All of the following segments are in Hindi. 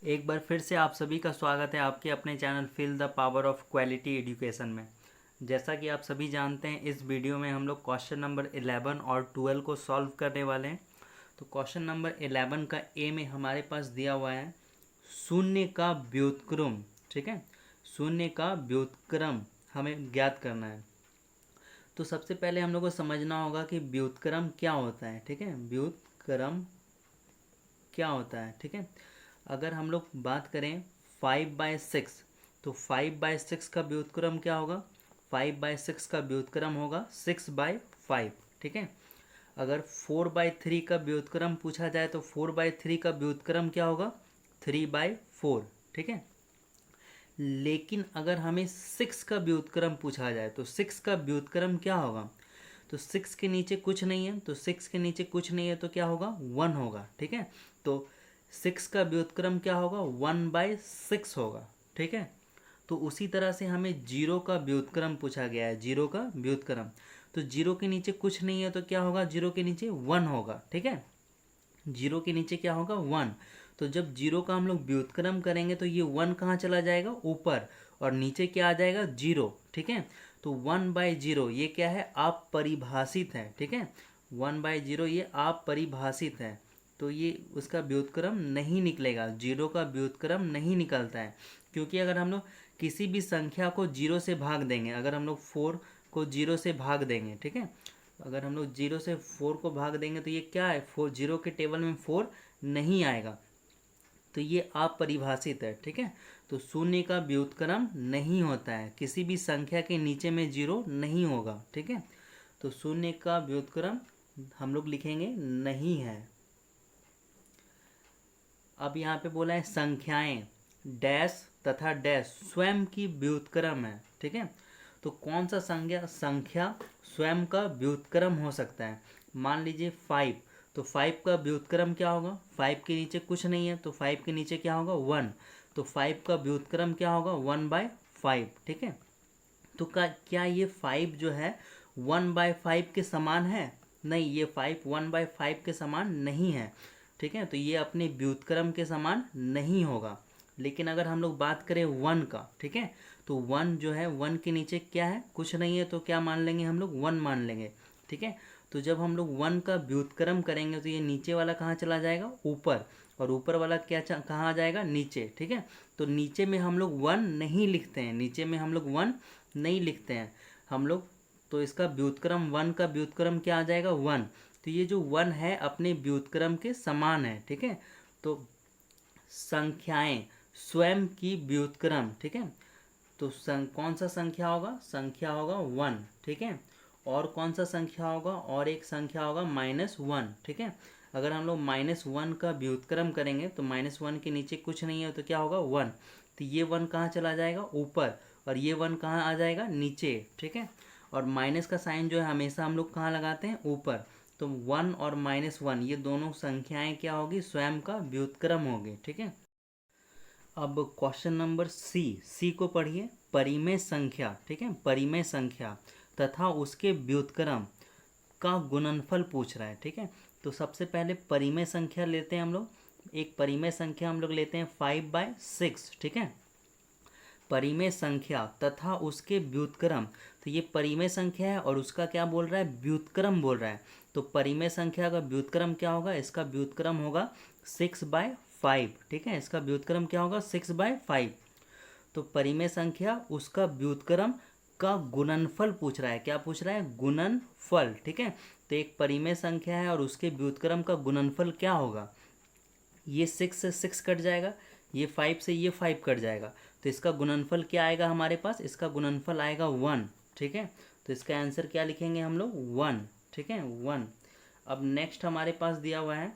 एक बार फिर से आप सभी का स्वागत है आपके अपने channel feel the power of quality education में। जैसा कि आप सभी जानते हैं, इस वीडियो में हम लोग क्वेश्चन नंबर 11 और 12 को सॉल्व करने वाले हैं। तो क्वेश्चन नंबर 11 का ए में हमारे पास दिया हुआ है शून्य का व्युत्क्रम। ठीक है, शून्य का व्युत्क्रम हमें ज्ञात करना है। तो सबसे पहले हम लोग को समझना होगा कि व्युत्क्रम क्या होता है। ठीक है, व्युत्क्रम क्या होता है। ठीक है, अगर हम लोग बात करें 5/6, तो 5/6 का व्युत्क्रम क्या होगा? 5/6 का व्युत्क्रम होगा 6/5। ठीक है, अगर 4/3 का व्युत्क्रम पूछा जाए तो 4/3 का व्युत्क्रम क्या होगा? 3/4। ठीक है, लेकिन अगर हमें 6 का व्युत्क्रम पूछा जाए तो 6 का व्युत्क्रम क्या होगा? तो 6 के नीचे कुछ नहीं है, तो 6 के नीचे कुछ नहीं है तो क्या होगा? 1 होगा। ठीक है, तो 6 का व्युत्क्रम क्या होगा? 1/6 होगा। ठीक है, तो उसी तरह से हमें 0 का व्युत्क्रम पूछा गया है, 0 का व्युत्क्रम। तो 0 के नीचे कुछ नहीं है तो क्या होगा? 0 के नीचे 1 होगा। ठीक है, 0 के नीचे क्या होगा? 1। तो जब 0 का हम लोग व्युत्क्रम करेंगे तो ये 1 कहाँ चला जाएगा? ऊपर, और नीचे क्या आ जाएगा? 0। ठीक है, तो 1/0 ये क्या है? अपरिभाषित है। ठीक है, 1/0 ये अपरिभाषित है, तो ये उसका व्युत्क्रम नहीं निकलेगा, 0 का व्युत्क्रम नहीं निकलता है। क्योंकि अगर हम लोग किसी भी संख्या को 0 से भाग देंगे, अगर हम लोग 4 को 0 से भाग देंगे, ठीक है, अगर हम लोग 0 से 4 को भाग देंगे तो ये क्या है? 4, 0 के टेबल में 4 नहीं आएगा, तो ये अपरिभाषित है। ठीक है, तो शून्य का व्युत्क्रम नहीं होता है, किसी भी संख्या के नीचे में 0 नहीं होगा। ठीक है, तो शून्य का व्युत्क्रम हम लोग लिखेंगे नहीं है। अब यहाँ पे बोला है संख्याएं डैश तथा डैश स्वयं की व्युत्क्रम है। ठीक है, तो कौन सा संख्या स्वयं का व्युत्क्रम हो सकता है? मान लीजिए 5, तो 5 का व्युत्क्रम क्या होगा? 5 के नीचे कुछ नहीं है, तो 5 के नीचे क्या होगा? 1। तो 5 का व्युत्क्रम क्या होगा? 1/5। ठीक है, तो क्या ये 5 जो है 1/5 के समान है? नहीं, ये 5 1/5 के समान नहीं है। ठीक है, तो ये अपने व्युत्क्रम के समान नहीं होगा। लेकिन अगर हम लोग बात करें 1 का, ठीक है, तो 1 जो है 1 के नीचे क्या है? कुछ नहीं है, तो क्या मान लेंगे हम लोग? 1 मान लेंगे। ठीक है, तो जब हम लोग 1 का व्युत्क्रम करेंगे तो ये नीचे वाला कहाँ चला जाएगा? ऊपर, और ऊपर वाला क्या कहाँ आ जाएगा? नीचे। ठीक है, तो नीचे में हम लोग 1 नहीं लिखते हैं, नीचे में हम लोग 1 नहीं लिखते हैं हम लोग, तो इसका व्युत्क्रम 1 का व्युत्क्रम क्या आ जाएगा? 1। तो ये जो 1 है अपने व्युत्क्रम के समान है। ठीक है, तो संख्याएं स्वयं की व्युत्क्रम। ठीक है, तो कौन सा संख्या होगा? संख्या होगा 1। ठीक है, और कौन सा संख्या होगा? और एक संख्या होगा -1। ठीक है, अगर हम लोग -1 का व्युत्क्रम करेंगे तो -1 के नीचे कुछ नहीं है तो क्या होगा? 1। तो ये 1 कहाँ चला जाएगा? ऊपर, और ये 1 कहाँ आ जाएगा? नीचे। ठीक है, और माइनस का साइन जो है हमेशा हम लोग कहाँ लगाते हैं? ऊपर। तो 1 और -1 ये दोनों संख्याएं क्या होगी? स्वयं का व्युत्क्रम होगी। ठीक है, अब क्वेश्चन नंबर सी को पढ़िए। परिमेय संख्या, ठीक है, परिमेय संख्या तथा उसके व्युत्क्रम का गुणनफल पूछ रहा है। ठीक है, तो सबसे पहले परिमेय संख्या लेते हैं हम लोग। एक परिमेय संख्या हम लोग लेते हैं 5/6। ठीक है, परिमेय संख्या तथा उसके व्युत्क्रम, तो ये परिमेय संख्या है और उसका क्या बोल रहा है? व्युत्क्रम बोल रहा है। तो परिमेय संख्या का व्युत्क्रम क्या होगा? इसका व्युत्क्रम होगा 6/5। ठीक है, इसका व्युत्क्रम क्या होगा? 6/5। तो परिमेय संख्या उसका व्युत्क्रम का गुणनफल पूछ रहा है। क्या पूछ रहा है? गुणनफल। ठीक है, तो एक परिमेय संख्या है और उसके व्युत्क्रम का गुणनफल क्या होगा? ये 6 से 6 कट जाएगा, ये 5 से ये 5 कट जाएगा, तो इसका गुणनफल क्या आएगा हमारे पास? इसका गुणनफल आएगा 1। ठीक है, तो इसका आंसर क्या लिखेंगे हम लोग? 1। ठीक है, 1। अब नेक्स्ट हमारे पास दिया हुआ है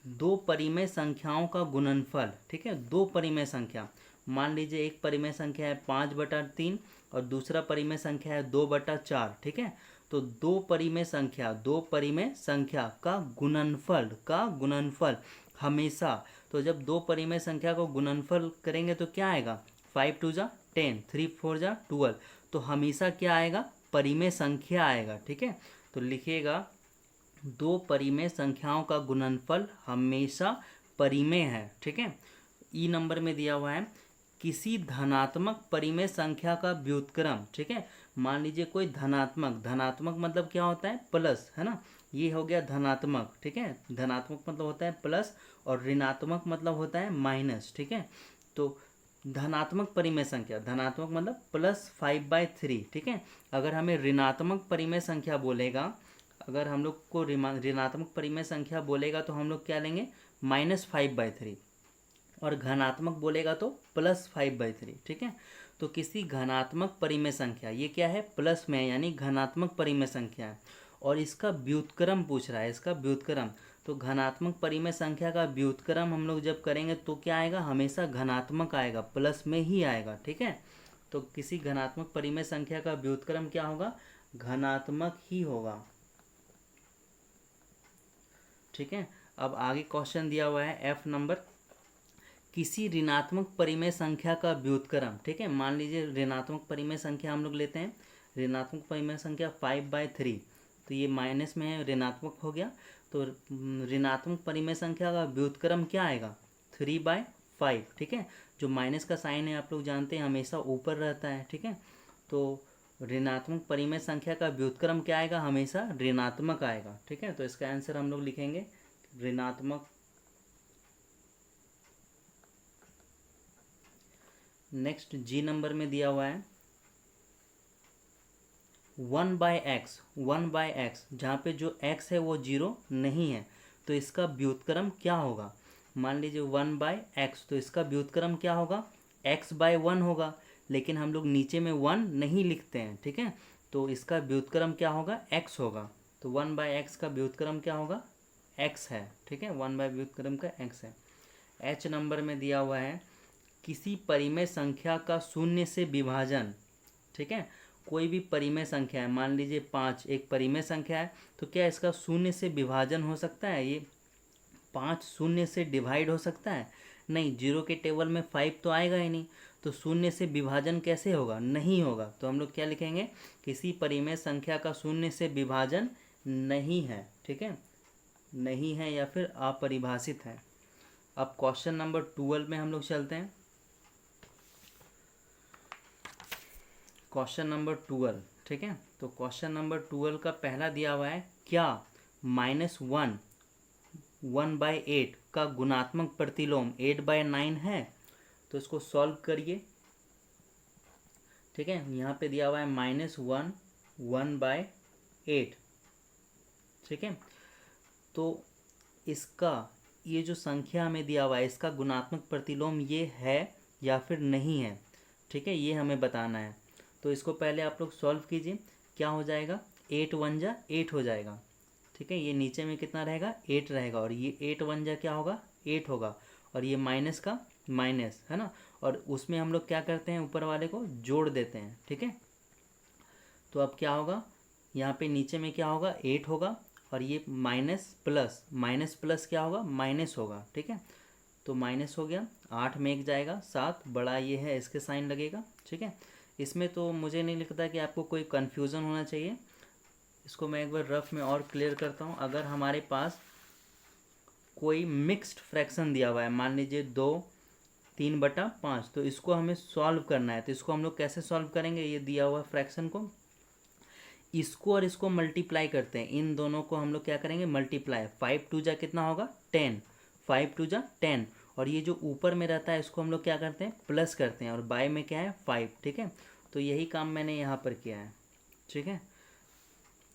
दो परिमेय संख्याओं का गुणनफल। ठीक है, दो परिमेय संख्या, मान लीजिए एक परिमेय संख्या है 5/3 और दूसरा परिमेय संख्या है 2/4। ठीक है, तो दो परिमेय संख्या का गुणनफल हमेशा, तो जब दो परिमेय संख्या को गुणनफल करेंगे तो क्या आएगा? 5 2 जा 10, 3 4 जा 12, तो हमेशा क्या आएगा? परिमेय संख्या आएगा। ठीक है, तो लिखिएगा दो परिमेय संख्याओं का गुणनफल हमेशा परिमेय है, ठीक है। ई नंबर में दिया हुआ है किसी धनात्मक परिमेय संख्या का व्युत्क्रम, ठीक है। मान लीजिए कोई धनात्मक, धनात्मक मतलब क्या होता है, प्लस, है ना। ये हो गया धनात्मक, ठीक है। धनात्मक मतलब होता है प्लस और ऋणात्मक मतलब होता है माइनस, ठीक है। तो धनात्मक परिमेय संख्या, धनात्मक मतलब +5/3, ठीक है। अगर हमें ऋणात्मक परिमेय संख्या बोलेगा, अगर हम लोग को ऋणात्मक परिमेय संख्या बोलेगा तो हम लोग क्या लेंगे, -5/3, और घनात्मक बोलेगा तो +5/3, ठीक है। तो किसी घनात्मक परिमेय संख्या, ये क्या है, प्लस में, यानी घनात्मक परिमेय संख्या है, और इसका व्युत्क्रम पूछ रहा है, इसका व्युत्क्रम। तो घनात्मक परिमेय संख्या का व्युत्क्रम हम लोग जब करेंगे तो क्या आएगा, हमेशा घनात्मक आएगा, प्लस में ही आएगा, ठीक है। तो किसी घनात्मक परिमेय संख्या का व्युत्क्रम क्या होगा, घनात्मक ही होगा, ठीक है। अब आगे क्वेश्चन दिया हुआ है F नंबर, किसी ऋणात्मक परिमेय संख्या का व्युत्क्रम, ठीक है। मान लीजिए ऋणात्मक परिमेय संख्या हम लोग लेते हैं, ऋणात्मक परिमेय संख्या 5/3, तो ये माइनस में है, ऋणात्मक हो गया। तो ऋणात्मक परिमेय संख्या का व्युत्क्रम क्या आएगा, 3/5, ठीक है। जो माइनस का साइन है आप लोग जानते हैं हमेशा ऊपर रहता है, ठीक है। तो ऋणात्मक परिमेय संख्या का व्युत्क्रम क्या आएगा, हमेशा ऋणात्मक आएगा, ठीक है। तो इसका आंसर हम लोग लिखेंगे ऋणात्मक। नेक्स्ट जी नंबर में दिया हुआ है 1/x, 1/x, जहाँ पे जो x है वो 0 नहीं है, तो इसका व्युत्क्रम क्या होगा। मान लीजिए 1/x, तो इसका व्युत्क्रम क्या होगा, x/1 होगा, लेकिन हम लोग नीचे में 1 नहीं लिखते हैं, ठीक है। तो इसका व्युत्क्रम क्या होगा, x होगा। तो 1/x का व्युत्क्रम क्या होगा, x है, ठीक है। 1/व्युत्क्रम का x है। h नंबर में दिया हुआ है किसी परिमेय संख्या का शून्य से विभाजन, ठीक है। कोई भी परिमेय संख्या है, मान लीजिए 5 एक परिमेय संख्या है, तो क्या इसका शून्य से विभाजन हो सकता है, ये 5 शून्य से डिवाइड हो सकता है, नहीं। 0 के टेबल में 5 तो आएगा ही नहीं, तो शून्य से विभाजन कैसे होगा, नहीं होगा। तो हम लोग क्या लिखेंगे, किसी परिमेय संख्या का शून्य से विभाजन नहीं है, ठीक है, नहीं है या फिर अपरिभाषित है। अब क्वेश्चन नंबर 12 में हम लोग चलते हैं। क्वेश्चन नंबर 12, ठीक है। तो क्वेश्चन नंबर 12 का पहला दिया हुआ है, क्या -1 1/8 का गुणात्मक प्रतिलोम 8/9 है। तो इसको सॉल्व करिए, ठीक है। यहाँ पे दिया हुआ है -1 1/8, ठीक है। तो इसका ये जो संख्या हमें दिया हुआ है, इसका गुणात्मक प्रतिलोम ये है या फिर नहीं है, ठीक है, ये हमें बताना है। तो इसको पहले आप लोग सॉल्व कीजिए, क्या हो जाएगा, 8 1 जा 8 हो जाएगा, ठीक है। ये नीचे में कितना रहेगा, 8 रहेगा, और ये 8 1 जा क्या होगा, 8 होगा, और ये माइनस का माइनस, है ना। और उसमें हम लोग क्या करते हैं, ऊपर वाले को जोड़ देते हैं, ठीक है। तो अब क्या होगा, यहाँ पे नीचे में क्या होगा, 8 होगा, और ये माइनस प्लस क्या होगा, माइनस होगा, ठीक है। तो माइनस हो गया, 8 में 1 जाएगा 7, बड़ा ये है इसके साइन लगेगा, ठीक है। इसमें तो मुझे नहीं लगता कि आपको कोई कन्फ्यूज़न होना चाहिए। इसको मैं एक बार रफ में और क्लियर करता हूँ। अगर हमारे पास कोई मिक्स्ड फ्रैक्शन दिया हुआ है, मान लीजिए 2 3/5, तो इसको हमें सॉल्व करना है। तो इसको हम लोग कैसे सॉल्व करेंगे, ये दिया हुआ फ्रैक्शन को, इसको और इसको मल्टीप्लाई करते हैं, इन दोनों को हम लोग क्या करेंगे, मल्टीप्लाई। 5 2 जा कितना होगा, 10, 5 2 जा 10, और ये जो ऊपर में रहता है इसको हम लोग क्या करते हैं, प्लस करते हैं, और बाय में क्या है, 5, ठीक है। तो यही काम मैंने यहाँ पर किया है, ठीक है।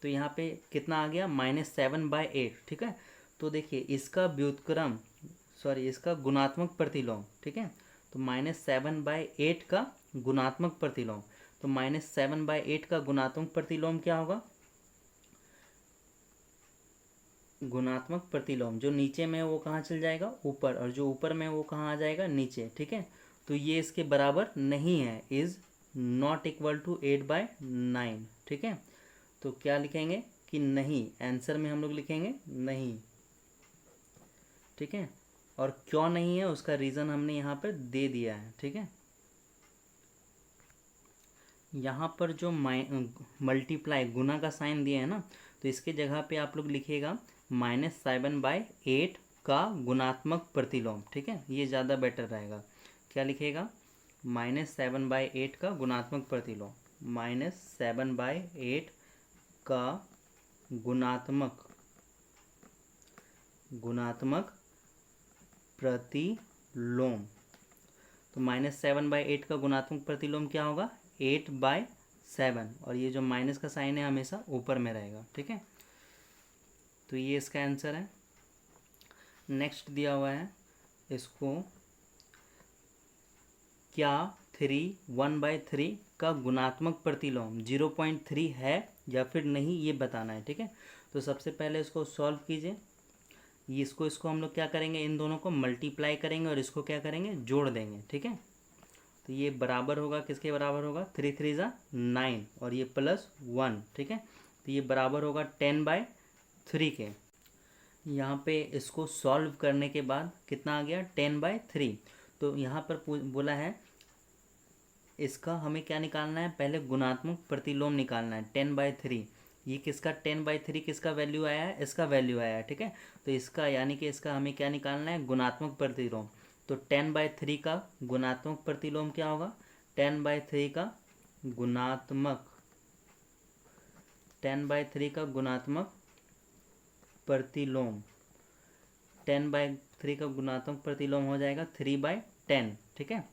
तो यहाँ पे कितना आ गया, -7/8, ठीक है। तो देखिए इसका व्युत्क्रम, सॉरी इसका गुणात्मक प्रतिलोम, ठीक है। तो -7/8 का गुणात्मक प्रतिलोम, तो -7/8 का गुणात्मक प्रतिलोम क्या होगा, गुणात्मक प्रतिलोम जो नीचे में है वो कहाँ चल जाएगा, ऊपर, और जो ऊपर में है वो कहाँ आ जाएगा, नीचे, ठीक है। तो ये इसके बराबर नहीं है, इज़ नॉट इक्वल टू 8/9, ठीक है। तो क्या लिखेंगे कि नहीं, आंसर में हम लोग लिखेंगे नहीं, ठीक है। और क्यों नहीं है उसका रीज़न हमने यहाँ पर दे दिया है, ठीक है। यहाँ पर जो मल्टीप्लाई गुना का साइन दिया है ना, तो इसके जगह पे आप लोग लिखिएगा -7/8 का गुणात्मक प्रतिलोम, ठीक है, ये ज़्यादा बेटर रहेगा। क्या लिखेगा? -7/8 का गुणात्मक प्रतिलोम, -7/8 का गुणात्मक प्रतिलोम। तो -7/8 का गुणात्मक प्रतिलोम क्या होगा? 8/7, और ये जो माइनस का साइन है हमेशा ऊपर में रहेगा, ठीक है। तो ये इसका आंसर है। नेक्स्ट दिया हुआ है इसको, क्या 1/3 का गुणात्मक प्रतिलोम 0.3 है या फिर नहीं, ये बताना है, ठीक है। तो सबसे पहले इसको सॉल्व कीजिए। इसको हम लोग क्या करेंगे, इन दोनों को मल्टीप्लाई करेंगे और इसको क्या करेंगे, जोड़ देंगे, ठीक है। तो ये बराबर होगा, किसके बराबर होगा? 3 3 ज़ा 9 और ये +1, ठीक है। तो ये बराबर होगा 10/3 के। यहाँ पे इसको सॉल्व करने के बाद कितना आ गया? 10/3। तो यहाँ पर बोला है इसका हमें क्या निकालना है? पहले गुणात्मक प्रतिलोम निकालना है 10/3। ये किसका 10/3 किसका वैल्यू आया है? इसका वैल्यू आया है, ठीक है। तो इसका यानी कि इसका हमें क्या निकालना है? गुणात्मक प्रतिलोम। तो 10/3 का गुणात्मक प्रतिलोम क्या होगा? 10/3 का गुणात्मक 10/3 का गुणात्मक प्रतिलोम 10/3 का गुणात्मक प्रतिलोम हो जाएगा 3/10, ठीक है।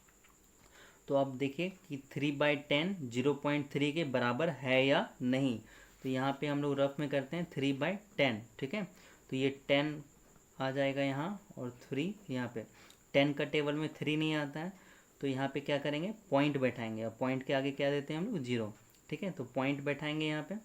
तो अब देखिए कि 3/10 0.3 के बराबर है या नहीं। तो यहाँ पे हम लोग रफ में करते हैं 3/10, ठीक है। तो ये 10 आ जाएगा यहाँ और 3 यहाँ पे। 10 का टेबल में 3 नहीं आता है, तो यहाँ पे क्या करेंगे? पॉइंट बैठाएंगे। अब पॉइंट के आगे क्या देते हैं हम लोग? 0, ठीक है। तो पॉइंट बैठाएंगे यहाँ पे।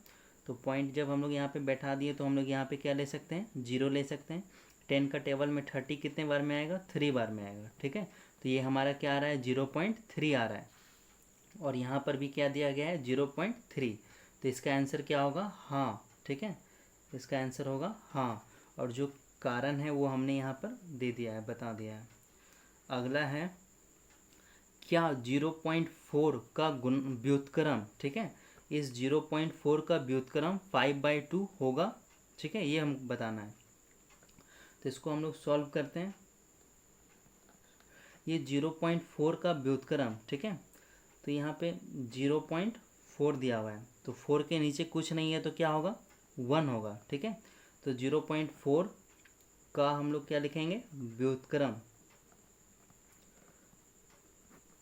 तो पॉइंट जब हम लोग यहाँ पे बैठा दिए तो हम लोग यहाँ पे क्या ले सकते हैं? 0 ले सकते हैं। 10 का टेबल में 30 कितने बार में आएगा? 3 बार में आएगा, ठीक है। तो ये हमारा क्या आ रहा है? 0.3 आ रहा है। और यहाँ पर भी क्या दिया गया है? 0.3। तो इसका आंसर क्या होगा? हाँ, ठीक है। इसका आंसर होगा हाँ। और जो कारण है वो हमने यहाँ पर दे दिया है, बता दिया है। अगला है, क्या 0.4 का व्युत्क्रम, ठीक है, इस 0.4 का व्युत्क्रम 5/2 होगा, ठीक है, ये हम बताना है। तो इसको हम लोग सॉल्व करते हैं। ये 0.4 का व्युत्क्रम, ठीक है। तो यहाँ पे 0.4 दिया हुआ है, तो 4 के नीचे कुछ नहीं है तो क्या होगा? 1 होगा, ठीक है। तो 0.4 का हम लोग क्या लिखेंगे? व्युत्क्रम।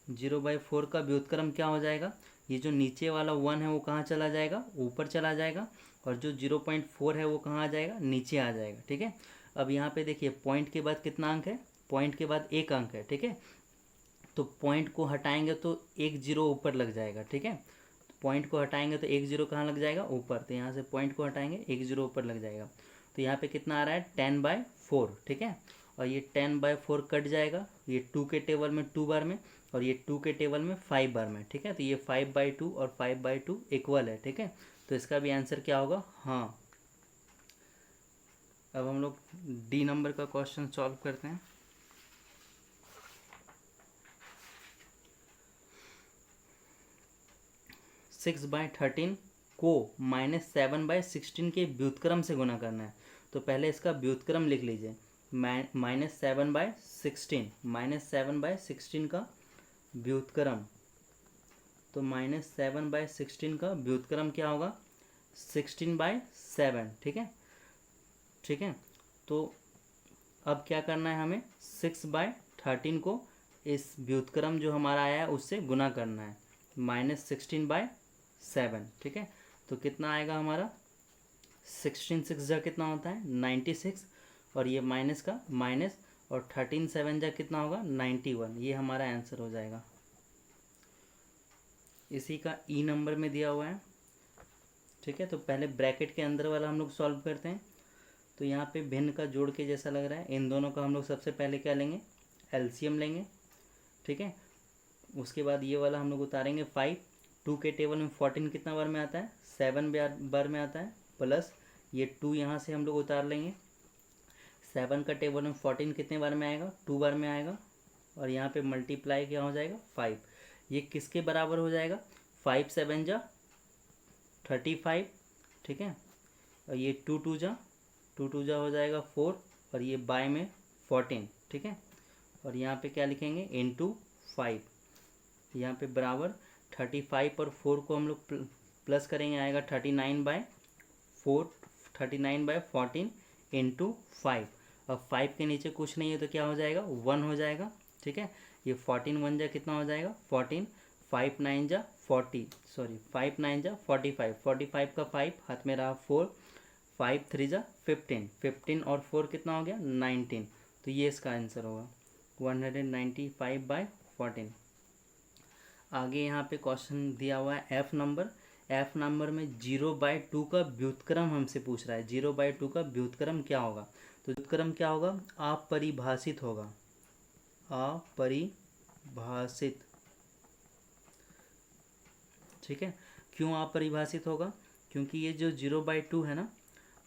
0/4 का व्युत्क्रम क्या हो जाएगा? ये जो नीचे वाला 1 है वो कहाँ चला जाएगा? ऊपर चला जाएगा। और जो 0.4 है वो कहाँ आ जाएगा? नीचे आ जाएगा, ठीक है। अब यहाँ पे देखिए पॉइंट के बाद कितना अंक है? पॉइंट के बाद 1 अंक है, ठीक है। तो पॉइंट को हटाएंगे तो 1 0 ऊपर लग जाएगा, ठीक है। पॉइंट को हटाएंगे तो 1 0 कहाँ लग जाएगा? ऊपर। तो यहाँ से पॉइंट को हटाएंगे 1 0 ऊपर लग जाएगा। तो यहाँ पे कितना आ रहा है? 10/4, ठीक है। और ये 10/4 कट जाएगा, ये 2 के टेबल में 2 बार में, और ये 2 के टेबल में 5 बार में, ठीक है। तो ये 5/2 और 5/2 इक्वल है, ठीक है। तो इसका भी आंसर क्या होगा? हाँ। अब हम लोग डी नंबर का क्वेश्चन सॉल्व करते हैं। 6/13 को -7/16 के व्युत्क्रम से गुना करना है। तो पहले इसका व्युत्क्रम लिख लीजिए। -7/16 का व्युत्क्रम। तो -7/16 का व्युत्क्रम क्या होगा? 16/7, ठीक है, ठीक है। तो अब क्या करना है हमें? 6/13 को इस व्युत्क्रम जो हमारा आया है उससे गुना करना है, -16/7, ठीक है। तो कितना आएगा हमारा? 16 6 जा कितना होता है? 96, और ये माइनस का माइनस, और 13 7 जा कितना होगा? 91। ये हमारा आंसर हो जाएगा। इसी का ई नंबर में दिया हुआ है, ठीक है। तो पहले ब्रैकेट के अंदर वाला हम लोग सॉल्व करते हैं। तो यहाँ पे भिन्न का जोड़ के जैसा लग रहा है, इन दोनों का हम लोग सबसे पहले क्या लेंगे? एलसीएम लेंगे, ठीक है। उसके बाद ये वाला हम लोग उतारेंगे 5। 2 के टेबल में 14 कितना बार में आता है? 7 बार में आता है, प्लस ये 2 यहाँ से हम लोग उतार लेंगे। 7 का टेबल में 14 कितने बार में आएगा? 2 बार में आएगा। और यहाँ पे मल्टीप्लाई क्या हो जाएगा? 5। ये किसके बराबर हो जाएगा? 5 7 जा 35, ठीक है। और ये 2 2 जा हो जाएगा 4, और ये बाय में 14, ठीक है। और यहाँ पे क्या लिखेंगे, इंटू 5, यहाँ पे बराबर 35 और 4 को हम लोग प्लस करेंगे, आएगा 39/4, 39/14 इंटू 5। अब 5 के नीचे कुछ नहीं है तो क्या हो जाएगा, 1 हो जाएगा, ठीक है। ये 14 1 जा कितना हो जाएगा 14, 5 9 जा 40, सॉरी 5 9 जा 45, 45 का 5 हाथ में रहा 4, 5 3 जा 15, 15 और 4 कितना हो गया 19। तो ये इसका आंसर होगा 195/14। आगे यहाँ पे क्वेश्चन दिया हुआ है एफ नंबर में 0/2 का व्युत्क्रम हमसे पूछ रहा है। 0/2 का व्युत्क्रम क्या होगा, तो व्युत्क्रम क्या होगा, अपरिभाषित होगा, अपरिभाषित, ठीक है। क्यों अपरिभाषित होगा, क्योंकि ये जो 0/2 है ना,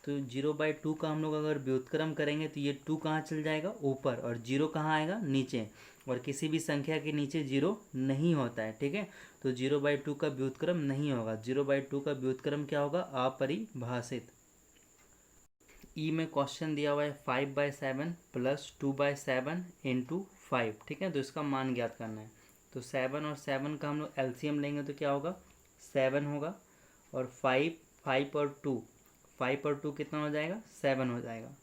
तो 0/2 का हम लोग अगर व्युत्क्रम करेंगे तो ये 2 कहाँ चल जाएगा ऊपर, और 0 कहाँ आएगा नीचे, और किसी भी संख्या के नीचे 0 नहीं होता है, ठीक है। तो 0/2 का व्युत्क्रम नहीं होगा। 0/2 का व्युत्क्रम क्या होगा, अपरिभाषित। ई में क्वेश्चन दिया हुआ है 5/7 प्लस 2/7 इंटू 5, ठीक है। तो इसका मान ज्ञात करना है। तो 7 और 7 का हम लोग एलसीएम लेंगे तो क्या होगा 7 होगा, और 5 और 2, 5 और 2 कितना हो जाएगा 7 हो जाएगा,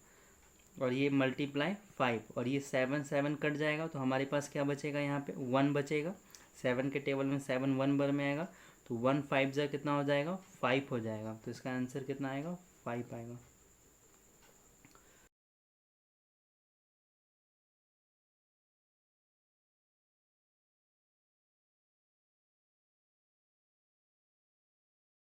और ये मल्टीप्लाई 5, और ये 7 7 कट जाएगा तो हमारे पास क्या बचेगा, यहाँ पे 1 बचेगा। 7 के टेबल में 7 1 बार में आएगा, तो 1 5 जा कितना हो जाएगा 5 हो जाएगा। तो इसका आंसर कितना आएगा 5 आएगा।